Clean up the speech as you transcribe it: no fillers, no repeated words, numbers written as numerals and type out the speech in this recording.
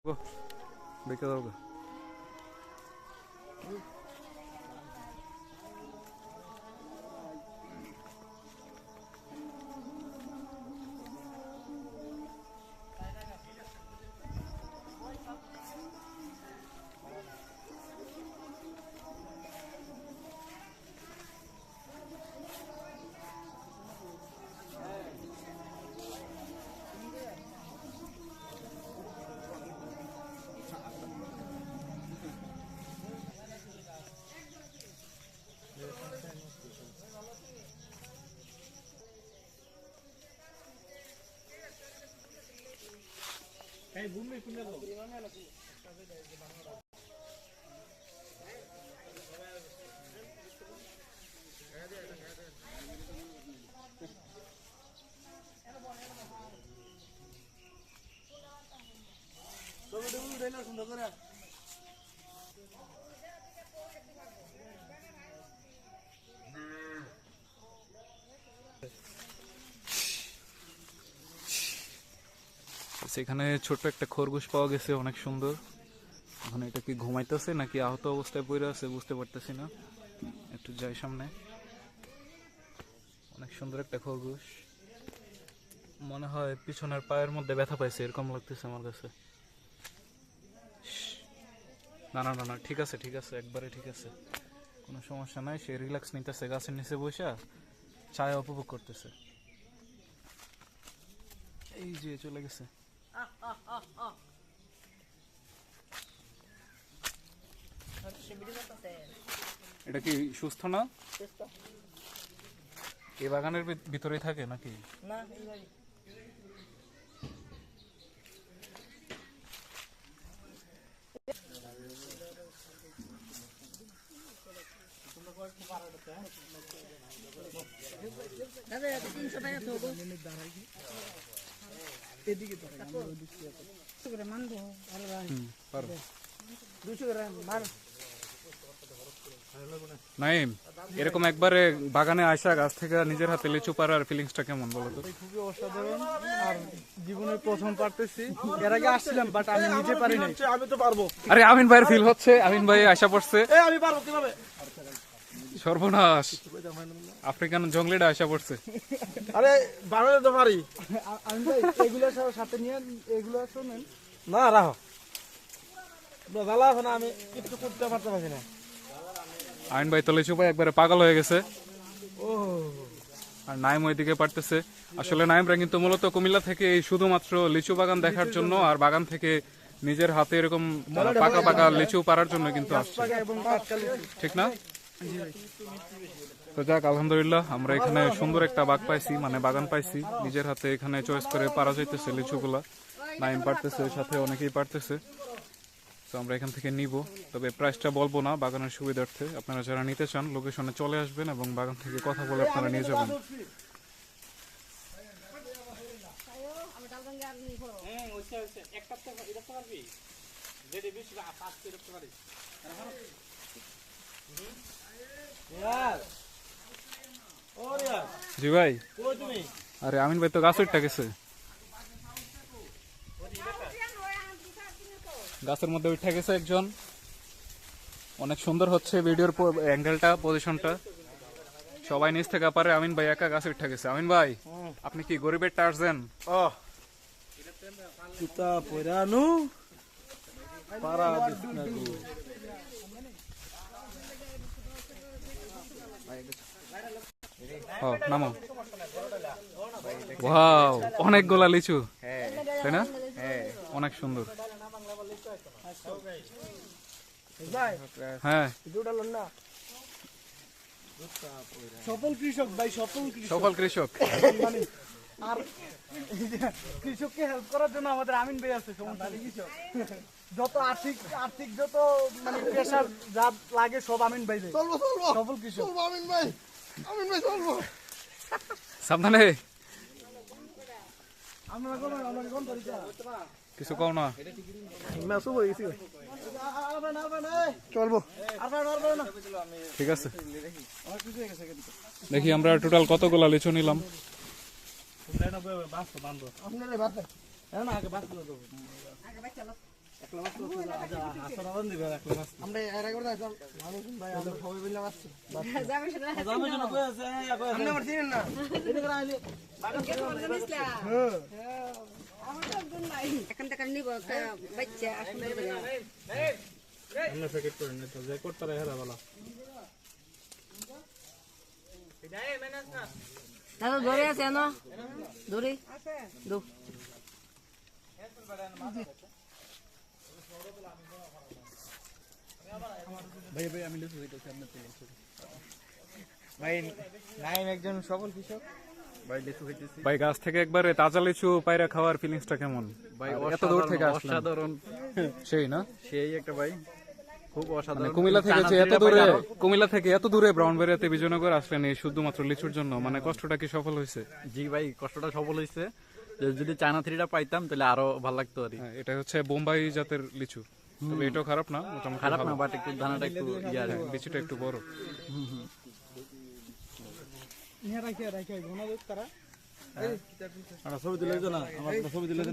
Go. Bekle dalga. Hey, bumi punya lo. Coba dulu deh langsung dokter ya. সেখানে ছোট একটা খরগোশ পাওয়া গেছে, অনেক সুন্দর। এখন এটা কি ঘুমাইতেছে নাকি আহত অবস্থায় পড়ে আছে বুঝতে পারতেছি না। একটু যাই সামনে। অনেক সুন্দর একটা খরগোশ, মনে হয় পিছনের পায়ের মধ্যে ব্যথা পাইছে এরকম লাগতেছে আমার কাছে। না না না না, ঠিক আছে ঠিক আছে, একবারে ঠিক আছে, কোনো সমস্যা নাই। সে রিল্যাক্স নিতেছে, গাছের নিচে বসে ছায়া উপভোগ করতেছে। এই যে চলে গেছে। এটা কি সুস্থ না? এই বাগানের ভিতরেই থাকে নাকি? না, নাইম, এরকম একবারে বাগানে আসা গাছ থেকে নিজের হাতে লিচু পাড়ার ফিলিংসটা কেমন বলো তো? খুবই অসাধারণ। আর জীবনে প্রথম পারতেছি, এর আগে আসছিলাম বাট আমি নিজে পারি নাই। আমি তো পারবো। আরে আমিন ভাইয়ের ফিল হচ্ছে, আমিন ভাই আশা পড়ছে। আমি পারবো কিভাবে? সর্বনাশ, আফ্রিকান জঙ্গলিটা আশা পড়ছে। আরে বানালে তো পারি। আমি ভাই এগুলো সাথে নিয়ে এগুলো শুনেন না, রাখো জ্বালা আছে না, আমি কিছু করতে পারছি না। আমিন ভাই তো লিচু পাই একবারে পাগল হয়ে গেছে। ও, আর নাইম ওইদিকে পারতেছে। আসলে নাইমরা কিন্তু মূলত কুমিল্লা থেকে এই শুধুমাত্র লিচু বাগান দেখার জন্য আর বাগান থেকে নিজের হাতে এরকম পাকা পাকা লিচু পাড়ার জন্য কিন্তু আসছে, ঠিক না? তো যাক, আলহামদুলিল্লাহ আমরা এখানে সুন্দর একটা বাগ পাইছি, মানে বাগান পাইছি। নিজের হাতে এখানে চয়েস করে পারা যাইতেছে লিচুগুলা। নাইম পারতেছে, সাথে অনেকেই পারতেছে। তো আমরা এখান থেকে নিব, তবে প্রাইসটা বলবো না বাগানের সুবিধার্থে। আপনারা যারা নিতে চান লোকেশনে চলে আসবেন এবং বাগান থেকে কথা বলে আপনারা নিয়ে যাবেন। জি ভাই। আরে আমিন ভাই তো গাছ উঠটা গেছে, গাছের মধ্যে উঠে গেছে একজন। অনেক সুন্দর হচ্ছে ভিডিওর অ্যাঙ্গেলটা, পজিশনটা। সবাই নিচ থেকে পারে, আমিন ভাই একা গাছে উঠে গেছে। আমিন ভাই, আপনি কি গরিবের টার্জেন? নামো। ওয়াও, অনেকগুলা লিচু, তাই না? অনেক সুন্দর। হ্যাঁ, সফল কৃষক ভাই, সফল কৃষক। আর কৃষককে হেল্প করার জন্য আমাদের আমিন ভাই আছে। যত আর্থিক যত মানে প্রেশার যা লাগে সব আমিন ভাই দেয়। সফল কৃষক আমিন ভাই চলবো। সাবধানে, আমরা কিছু কও না। চলবো, ঠিক আছে। দেখি আমরা টোটাল কতগুলা লিচু নিলাম। আমরা এর আগে যাইতাম মানুষ ভাই আমরা সবাই মিলে আসছি যাবে সেটা আপনি আমার চিনেন না আমার তো একদম নাই এখন টাকা নিব বাচ্চা আসলে দাদা ধরে আছে না ধরে দো ভাই ভাই আমি লিখে দিতেছি আপনার ভাই নাইম একজন সফল কৃষক ভাই লিচু খাইতেছি ভাই গাছ থেকে একবারে তাজা লিচু পায়রা খাওয়ার ফিলিংসটা কেমন? ভাই আর এত দূর থেকে আসলেন অসাধারণ সেই না সেই একটা ভাই খুব মানে অসাধারণ কুমিল্লা থেকে যে এত চানাচুরটা দূরে পাইলে আরো- কুমিল্লা থেকে এত দূরে ব্রাউনবাড়িয়াতে বিজয়নগর আসলেন এই শুধুমাত্র লিচুর জন্য, মানে কষ্টটা কি সফল হয়েছে? জি ভাই কষ্টটা সফল হয়েছে। যে যদি চায়না থ্রিটা পাইতাম তাহলে আরো ভালো লাগতো আর কি। হ্যাঁ, এটা হচ্ছে বোম্বাই জাতের লিচু, তবে এটাও খারাপ না, মোটামুটি খারাপ না ভালো। বাট একটু দানাটা একটু ইয়া আর কি। লিচুটা একটু বড়। নিয়ে রাখি রাখি গোনা তারা ছবি তুলে না আমার ছবি তুলে